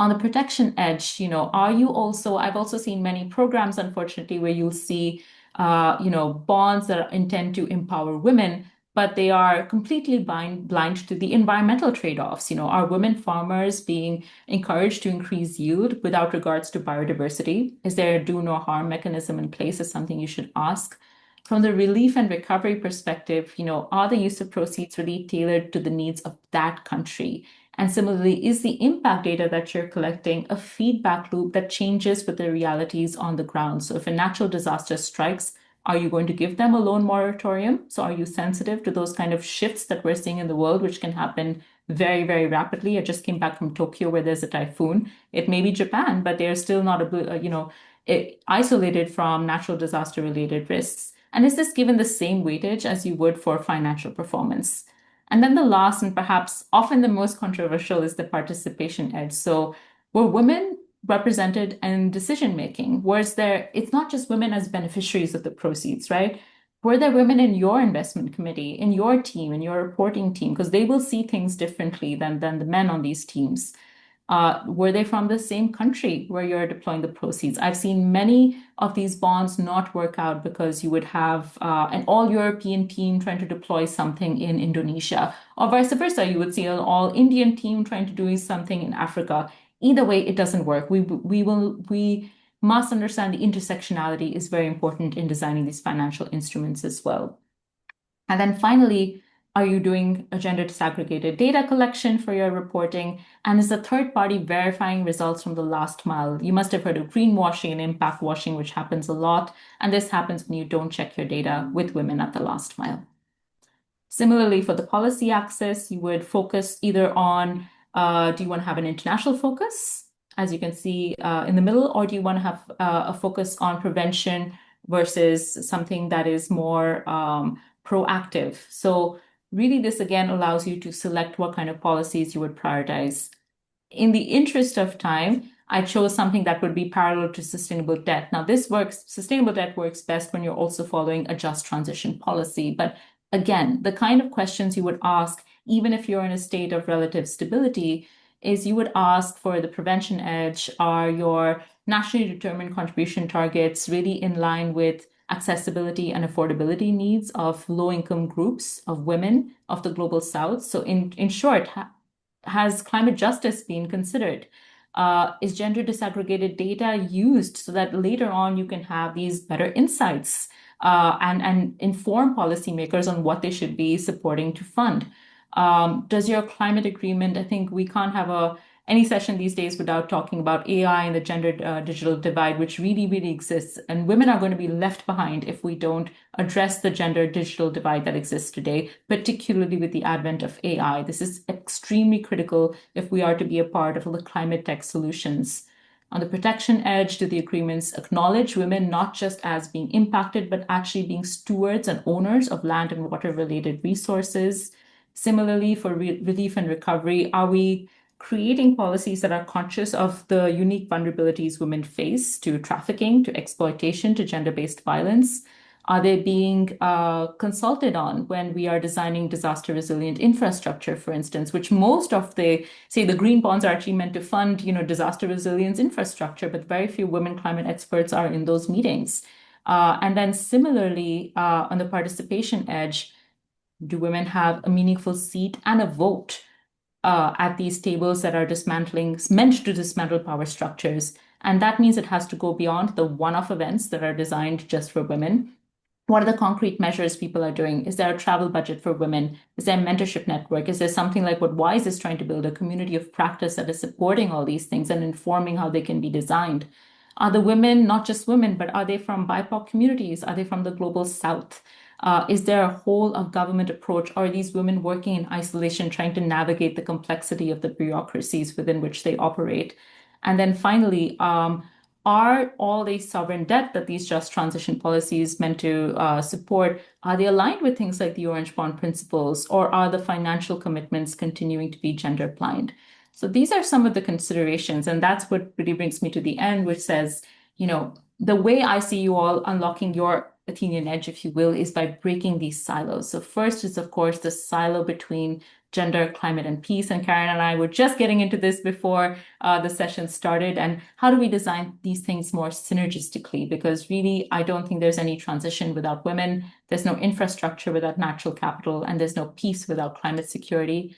On the protection edge, I've also seen many programs, unfortunately, where you'll see, bonds that intend to empower women, but they are completely blind to the environmental trade-offs. Are women farmers being encouraged to increase yield without regards to biodiversity? Is there a do no harm mechanism in place is something you should ask. From the relief and recovery perspective, are the use of proceeds really tailored to the needs of that country? And similarly, is the impact data that you're collecting a feedback loop that changes with the realities on the ground? So if a natural disaster strikes, are you going to give them a loan moratorium? So are you sensitive to those kind of shifts that we're seeing in the world, which can happen very, very rapidly? I just came back from Tokyo where there's a typhoon. It may be Japan, but they're still not, isolated from natural disaster related risks. And is this given the same weightage as you would for financial performance? And then the last and perhaps often the most controversial is the participation edge. So were women represented in decision making? It's not just women as beneficiaries of the proceeds, right? Were there women in your investment committee, in your team, in your reporting team? Because they will see things differently than the men on these teams. Were they from the same country where you're deploying the proceeds? I've seen many of these bonds not work out because you would have an all-European team trying to deploy something in Indonesia, or vice versa. You would see an all-Indian team trying to do something in Africa. Either way, it doesn't work. We must understand the intersectionality is very important in designing these financial instruments as well. And then finally, are you doing a gender disaggregated data collection for your reporting? And is the third party verifying results from the last mile? You must have heard of greenwashing and impact washing, which happens a lot. And this happens when you don't check your data with women at the last mile. Similarly, for the policy axis, you would focus either on do you want to have an international focus, as you can see in the middle, or do you want to have a focus on prevention versus something that is more proactive? So really, this again allows you to select what kind of policies you would prioritize. In the interest of time, I chose something that would be parallel to sustainable debt. Now, sustainable debt works best when you're also following a just transition policy. But again, the kind of questions you would ask, even if you're in a state of relative stability, is you would ask for the prevention edge, are your nationally determined contribution targets really in line with accessibility and affordability needs of low-income groups, of women, of the global South. So in short, has climate justice been considered? Is gender disaggregated data used so that later on you can have these better insights and inform policymakers on what they should be supporting to fund? Does your climate agreement, I think we can't have any session these days without talking about AI and the gender digital divide, which really, really exists. And women are going to be left behind if we don't address the gender digital divide that exists today, particularly with the advent of AI. This is extremely critical if we are to be a part of the climate tech solutions. On the protection edge, do the agreements acknowledge women not just as being impacted, but actually being stewards and owners of land and water related resources? Similarly, for relief and recovery, are we creating policies that are conscious of the unique vulnerabilities women face to trafficking, to exploitation, to gender-based violence? Are they being consulted on when we are designing disaster resilient infrastructure, for instance, which most of the green bonds are actually meant to fund, disaster resilience infrastructure, but very few women climate experts are in those meetings. And then similarly, on the participation edge, do women have a meaningful seat and a vote at these tables that are meant to dismantle power structures? And that means it has to go beyond the one-off events that are designed just for women. What are the concrete measures people are doing? Is there a travel budget for women? Is there a mentorship network? Is there something like what WIIS is trying to build, a community of practice that is supporting all these things and informing how they can be designed? Are the women not just women, but are they from BIPOC communities? Are they from the global South? Is there a whole of government approach? Or are these women working in isolation, trying to navigate the complexity of the bureaucracies within which they operate? And then finally, are all the sovereign debt that these just transition policies meant to support, are they aligned with things like the Orange Bond principles, or are the financial commitments continuing to be gender blind? So these are some of the considerations, and that's what really brings me to the end, which says, the way I see you all unlocking your Athenian edge, if you will, is by breaking these silos. So first is, of course, the silo between gender, climate, and peace. And Karen and I were just getting into this before the session started. And how do we design these things more synergistically? Because really, I don't think there's any transition without women. There's no infrastructure without natural capital, and there's no peace without climate security.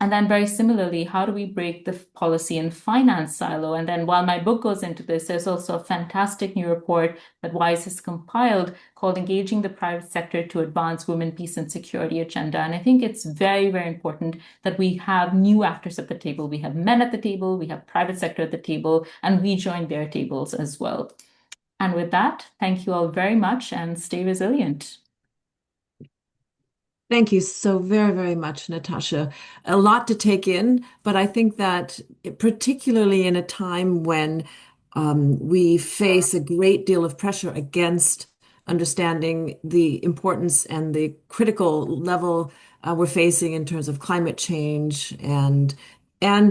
And then very similarly, how do we break the policy and finance silo? And then while my book goes into this, there's also a fantastic new report that WIIS has compiled called Engaging the Private Sector to Advance Women, Peace and Security Agenda. And I think it's very, very important that we have new actors at the table. We have men at the table, we have private sector at the table, and we join their tables as well. And with that, thank you all very much and stay resilient. Thank you so very, very much, Natasha. A lot to take in, but I think that particularly in a time when we face a great deal of pressure against understanding the importance and the critical level we're facing in terms of climate change and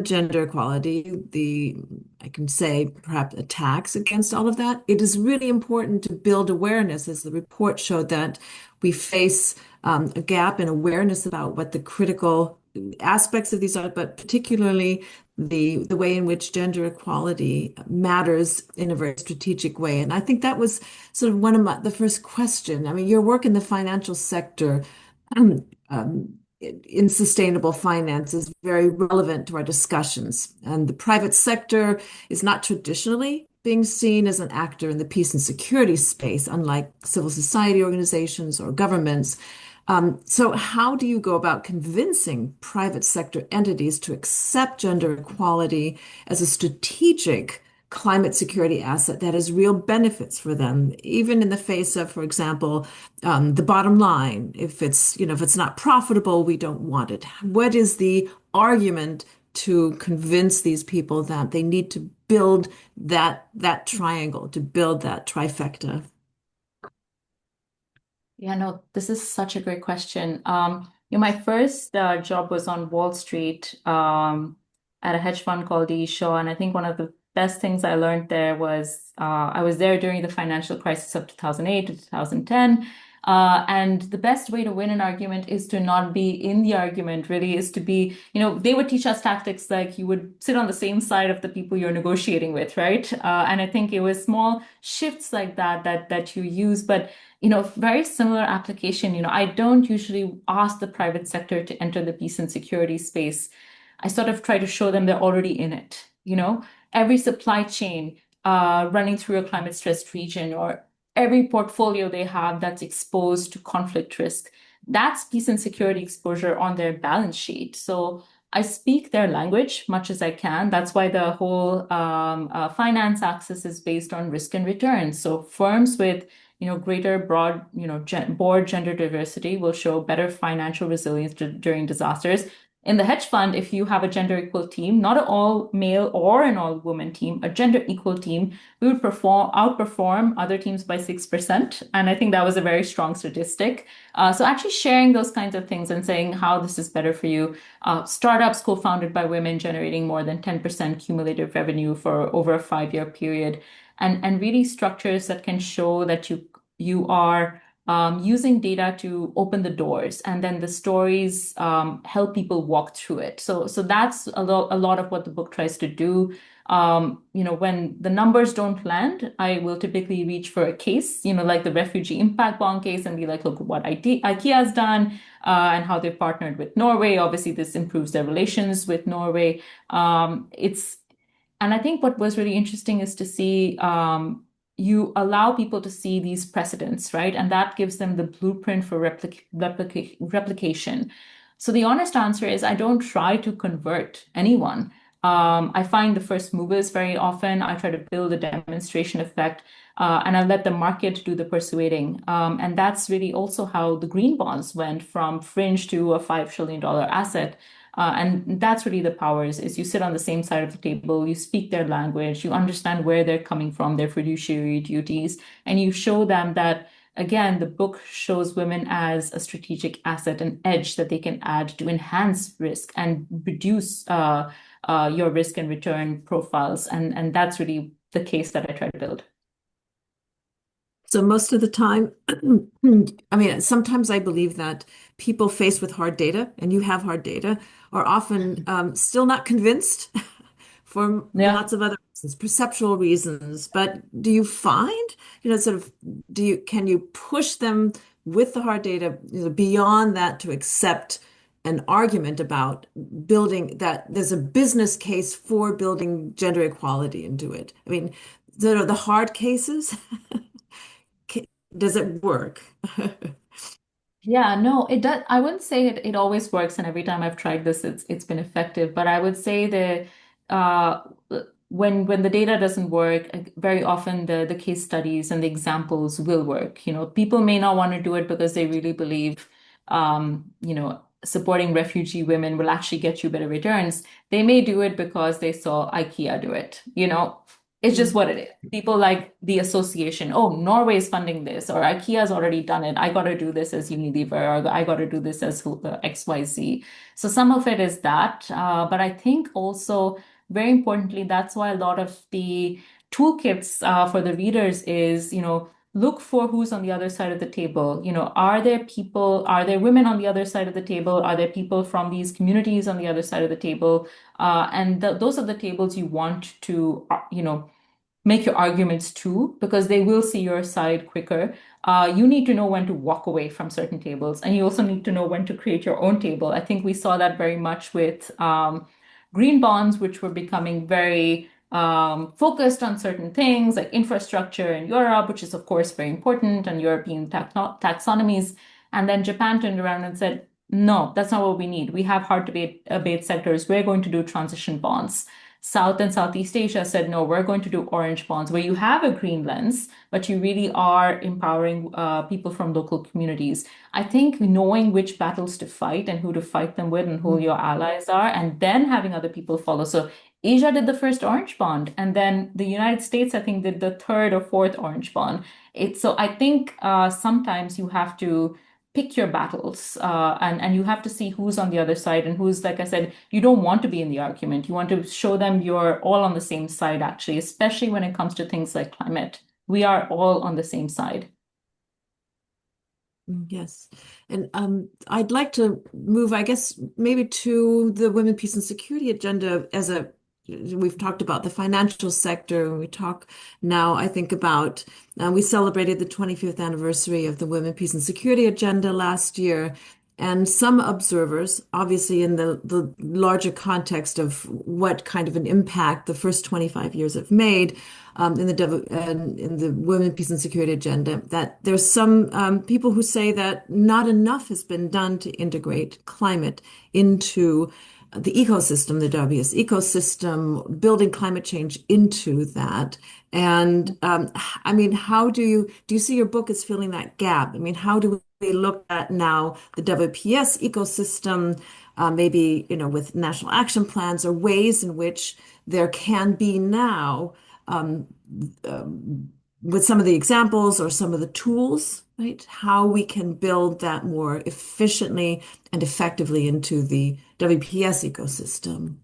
gender equality, I can say perhaps attacks against all of that. It is really important to build awareness, as the report showed that we face a gap in awareness about what the critical aspects of these are, but particularly the way in which gender equality matters in a very strategic way. And I think that was sort of one of the first question. I mean, your work in the financial sector in sustainable finance is very relevant to our discussions. And the private sector is not traditionally being seen as an actor in the peace and security space, unlike civil society organizations or governments. So how do you go about convincing private sector entities to accept gender equality as a strategic climate security asset that has real benefits for them, even in the face of, for example, the bottom line? If it's not profitable, we don't want it. What is the argument to convince these people that they need to build that triangle, to build that trifecta? Yeah, no, this is such a great question. My first job was on Wall Street at a hedge fund called D. E. Shaw, and I think one of the best things I learned there was I was there during the financial crisis of 2008 to 2010. And the best way to win an argument is to not be in the argument, really, is to be, they would teach us tactics like you would sit on the same side of the people you're negotiating with, right? And I think it was small shifts like that you use. But very similar application. I don't usually ask the private sector to enter the peace and security space. I sort of try to show them they're already in it. Every supply chain running through a climate stressed region, or every portfolio they have that's exposed to conflict risk, that's peace and security exposure on their balance sheet. So I speak their language much as I can. That's why the whole finance axis is based on risk and return. So firms with greater broad, board gender diversity will show better financial resilience during disasters. In the hedge fund, if you have a gender equal team, not an all male or an all woman team, a gender equal team, we would outperform other teams by 6%. And I think that was a very strong statistic. So actually sharing those kinds of things and saying how this is better for you. Startups co-founded by women generating more than 10% cumulative revenue for over a 5-year period. And really structures that can show that you are using data to open the doors, and then the stories help people walk through it. So that's a lot of what the book tries to do. When the numbers don't land, I will typically reach for a case, like the refugee impact bond case, and be like, look what IKEA has done and how they partnered with Norway. Obviously, this improves their relations with Norway. And I think what was really interesting is to see you allow people to see these precedents, right? And that gives them the blueprint for replication. So the honest answer is I don't try to convert anyone. I find the first movers very often. I try to build a demonstration effect, and I let the market do the persuading. And that's really also how the green bonds went from fringe to a $5 trillion asset. And that's really the power is you sit on the same side of the table, you speak their language, you understand where they're coming from, their fiduciary duties, and you show them that, again, the book shows women as a strategic asset, an edge that they can add to enhance risk and reduce your risk and return profiles. And that's really the case that I try to build. So most of the time, I mean, sometimes I believe that people faced with hard data, and you have hard data, are often still not convinced for Yeah. lots of other reasons, perceptual reasons. But do you find, sort of, can you push them with the hard data, beyond that to accept an argument about building that there's a business case for building gender equality into it? I mean, the hard cases. Does it work? Yeah, no, it does. I wouldn't say it always works, and every time I've tried this, it's been effective. But I would say that uh, when the data doesn't work, very often the case studies and the examples will work. People may not want to do it because they really believe, supporting refugee women will actually get you better returns. They may do it because they saw IKEA do it. It's just what it is. People like the association. Oh, Norway is funding this, or IKEA's already done it. I got to do this as Unilever, or I got to do this as XYZ. So some of it is that. But I think also, very importantly, that's why a lot of the toolkits for the readers is, look for who's on the other side of the table. Are there women on the other side of the table? Are there people from these communities on the other side of the table? And those are the tables you want to, make your arguments to, because they will see your side quicker. You need to know when to walk away from certain tables, and you also need to know when to create your own table. I think we saw that very much with green bonds, which were becoming very focused on certain things like infrastructure in Europe, which is, of course, very important, and European taxonomies. And then Japan turned around and said, no, that's not what we need. We have hard to abate sectors. We're going to do transition bonds. South and Southeast Asia said, no, we're going to do orange bonds, where you have a green lens, but you really are empowering people from local communities. I think knowing which battles to fight and who to fight them with and who your allies are, and then having other people follow. So Asia did the first orange bond, and then the United States, I think, did the third or fourth orange bond. So I think sometimes you have to pick your battles, and you have to see who's on the other side, and who's, like I said, you don't want to be in the argument. You want to show them you're all on the same side, actually, especially when it comes to things like climate. We are all on the same side. Yes. And I'd like to move, I guess, maybe to the women, peace, and security agenda we've talked about the financial sector. We talk now, I think, about, we celebrated the 25th anniversary of the Women, Peace, and Security Agenda last year. And some observers, obviously in the larger context of what kind of an impact the first 25 years have made, in the Women, Peace, and Security agenda, that there's some people who say that not enough has been done to integrate climate into the ecosystem, the WS ecosystem, building climate change into that. And I mean, how do you see your book as filling that gap? I mean, how do we look at now the WPS ecosystem, maybe, with national action plans or ways in which there can be now um, with some of the examples or some of the tools, right? How we can build that more efficiently and effectively into the WPS ecosystem.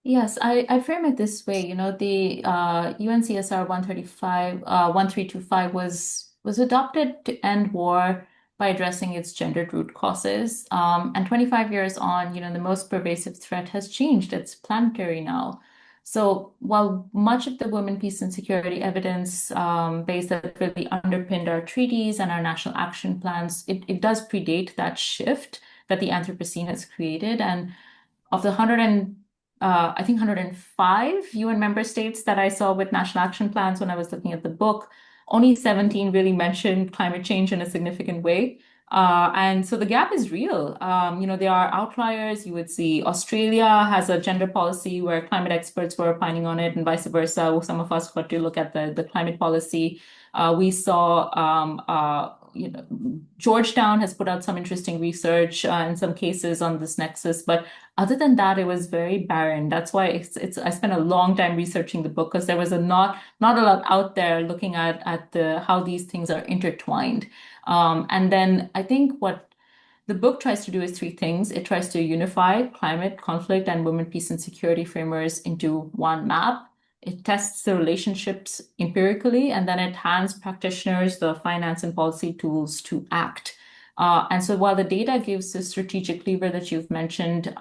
Yes, I frame it this way. The UNCSR 1325 was adopted to end war by addressing its gendered root causes. And 25 years on, the most pervasive threat has changed. It's planetary now. So while much of the women, peace, and security evidence base that really underpinned our treaties and our national action plans, it does predate that shift that the Anthropocene has created. And of the 100 and I think 105 UN member states that I saw with national action plans when I was looking at the book, only 17 really mentioned climate change in a significant way. And so the gap is real. There are outliers. You would see Australia has a gender policy where climate experts were opining on it, and vice versa. Some of us got to look at the climate policy. We saw Georgetown has put out some interesting research in some cases on this nexus, but other than that, it was very barren. That's why I spent a long time researching the book because there was not a lot out there looking at the how these things are intertwined. And then I think what the book tries to do is three things. It tries to unify climate, conflict, and women, peace, and security framers into one map. It tests the relationships empirically, and then it hands practitioners the finance and policy tools to act. And so while the data gives the strategic lever that you've mentioned,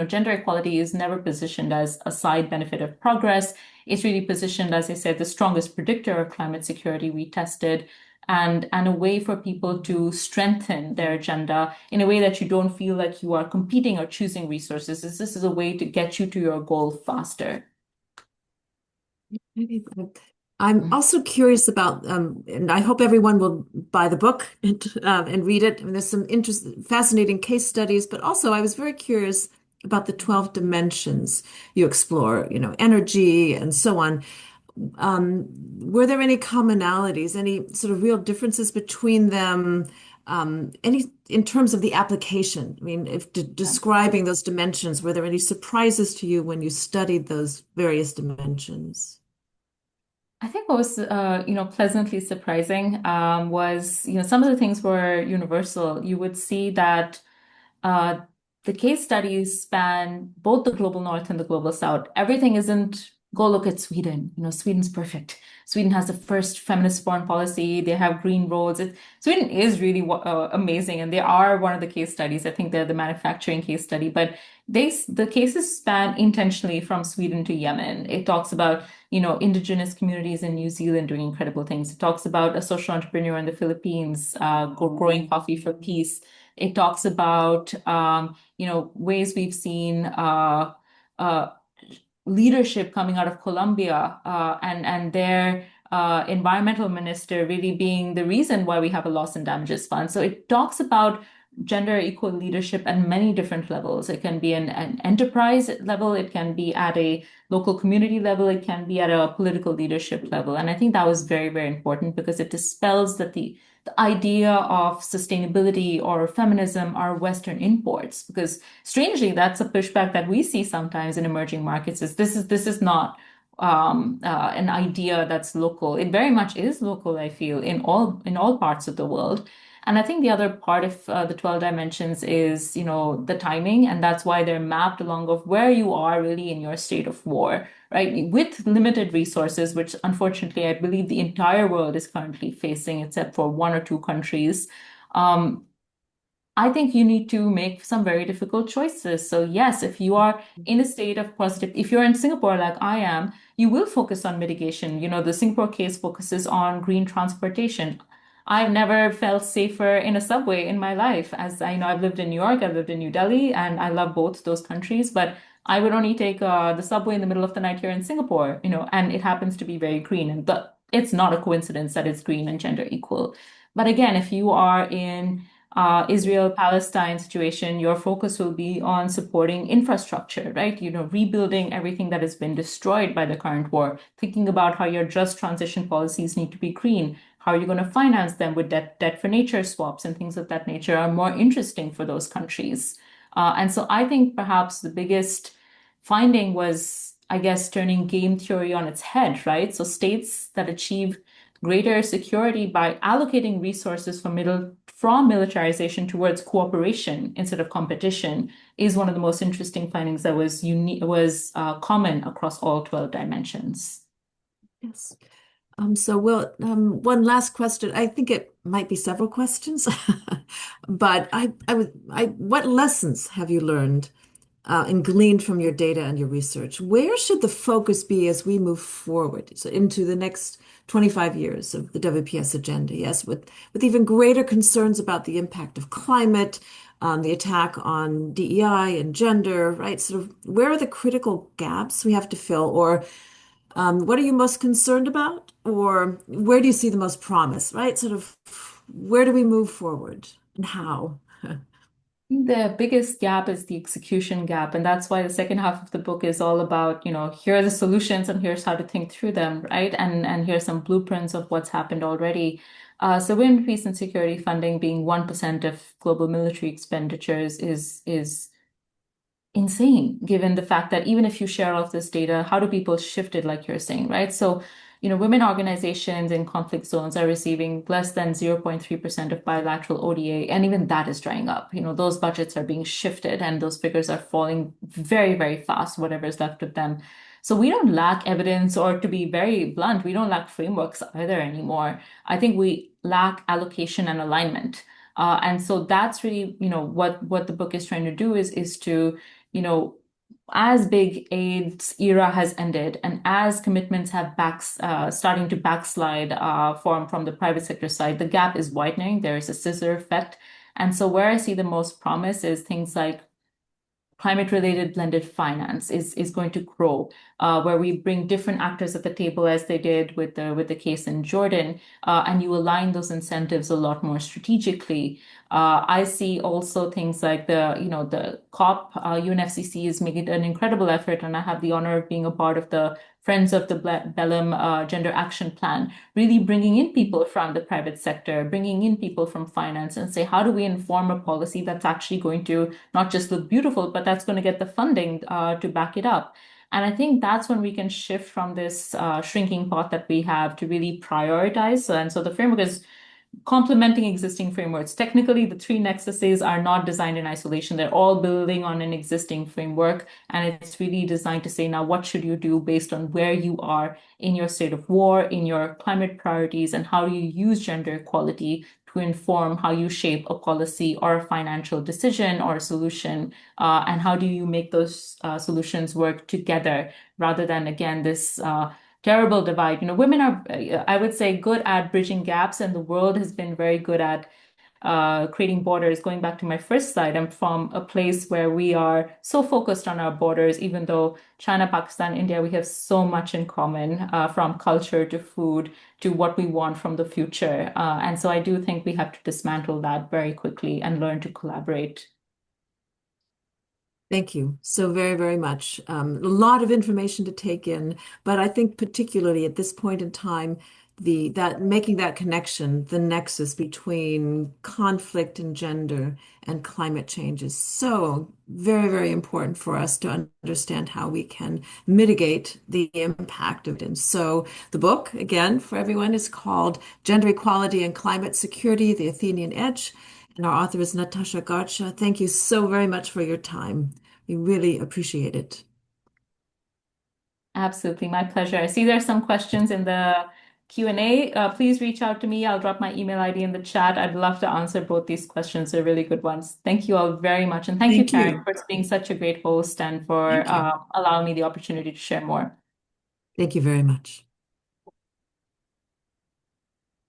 gender equality is never positioned as a side benefit of progress. It's really positioned, as I said, the strongest predictor of climate security we tested, and a way for people to strengthen their agenda in a way that you don't feel like you are competing or choosing resources. This is a way to get you to your goal faster. I'm also curious about, and I hope everyone will buy the book and read it. And there's some fascinating case studies, but also I was very curious about the 12 dimensions you explore, energy and so on. Were there any commonalities, any sort of real differences between them? Any in terms of the application? I mean, if describing those dimensions, were there any surprises to you when you studied those various dimensions? I think what was, pleasantly surprising was, some of the things were universal. You would see that uh, the case studies span both the global north and the global south. Everything isn't go look at Sweden. Sweden's perfect. Sweden has the first feminist foreign policy. They have green roads. Sweden is really amazing, and they are one of the case studies. I think they're the manufacturing case study, but the cases span intentionally from Sweden to Yemen. It talks about indigenous communities in New Zealand doing incredible things. It talks about a social entrepreneur in the Philippines growing coffee for peace. It talks about ways we've seen uh, leadership coming out of Colombia and their environmental minister really being the reason why we have a loss and damages fund. So it talks about gender equal leadership at many different levels. It can be an enterprise level, it can be at a local community level, it can be at a political leadership level. And I think that was very, very important because it dispels that the idea of sustainability or feminism are Western imports. Because strangely, that's a pushback that we see sometimes in emerging markets is this is not an idea that's local. It very much is local, I feel, in all parts of the world. And I think the other part of the 12 dimensions is, the timing, and that's why they're mapped along of where you are really in your state of war, right? With limited resources, which unfortunately I believe the entire world is currently facing, except for one or two countries. Um, I think you need to make some very difficult choices. So, yes, if you are in a state of positive, if you're in Singapore like I am, you will focus on mitigation. The Singapore case focuses on green transportation. I've never felt safer in a subway in my life. As I know, I've lived in New York, I've lived in New Delhi, and I love both those countries, but I would only take the subway in the middle of the night here in Singapore, and it happens to be very green. And it's not a coincidence that it's green and gender equal. But again, if you are in Israel-Palestine situation, your focus will be on supporting infrastructure, right? Rebuilding everything that has been destroyed by the current war, thinking about how your just transition policies need to be green, how you're going to finance them with debt for nature swaps and things of that nature are more interesting for those countries. And so I think perhaps the biggest finding was, I guess, turning game theory on its head, right? So states that achieve greater security by allocating resources from militarization towards cooperation instead of competition is one of the most interesting findings that was common across all 12 dimensions. Yes. One last question. I think it might be several questions, but what lessons have you learned and gleaned from your data and your research? Where should the focus be as we move forward, so into the next 25 years of the WPS agenda? Yes, with even greater concerns about the impact of climate, the attack on DEI and gender, right? Sort of where are the critical gaps we have to fill, or what are you most concerned about? Or where do you see the most promise, right? Sort of where do we move forward and how? The biggest gap is the execution gap, and that's why the second half of the book is all about, here are the solutions and here's how to think through them, right? And here's some blueprints of what's happened already. So women, peace, and security funding being 1% of global military expenditures is insane, given the fact that even if you share all of this data, how do people shift it, like you're saying, right? So, women organizations in conflict zones are receiving less than 0.3% of bilateral ODA, and even that is drying up. Those budgets are being shifted and those figures are falling very, very fast, whatever is left of them. So we don't lack evidence, or to be very blunt, we don't lack frameworks either anymore. I think we lack allocation and alignment. And so that's really, what the book is trying to do is to you know, as big aid's era has ended and as commitments have starting to backslide from the private sector side, the gap is widening. There is a scissor effect. And so where I see the most promise is things like climate-related blended finance is going to grow, where we bring different actors at the table as they did with the case in Jordan, and you align those incentives a lot more strategically. I see also things like the COP, UNFCCC is making an incredible effort, and I have the honor of being a part of the Friends of the Bellum Gender Action Plan, really bringing in people from the private sector, bringing in people from finance, and say, how do we inform a policy that's actually going to not just look beautiful, but that's going to get the funding to back it up. And I think that's when we can shift from this shrinking pot that we have to really prioritize. And so the framework is complementing existing frameworks. Technically, the three nexuses are not designed in isolation. They're all building on an existing framework. And it's really designed to say, now, what should you do based on where you are in your state of war, in your climate priorities, and how do you use gender equality to inform how you shape a policy or a financial decision or a solution, and how do you make those solutions work together rather than, again, this terrible divide. Women are, I would say, good at bridging gaps, and the world has been very good at creating borders. Going back to my first slide, I'm from a place where we are so focused on our borders, even though China, Pakistan, India, we have so much in common, from culture to food to what we want from the future. And so I do think we have to dismantle that very quickly and learn to collaborate. Thank you so very, very much. A lot of information to take in, but I think particularly at this point in time, the that making that connection, the nexus between conflict and gender and climate change is so very, very important for us to understand how we can mitigate the impact of it. And so the book, again, for everyone, is called Gender Equality and Climate Security, The Athenian Edge. And our author is Natasha Garcha. Thank you so very much for your time. We really appreciate it. Absolutely, my pleasure. I see there's some questions in the Q&A. Please reach out to me. I'll drop my email ID in the chat. I'd love to answer both these questions. They're really good ones. Thank you all very much. And thank you, Thank Karen, you. for being such a great host and for Thank you. allowing me the opportunity to share more. Thank you very much.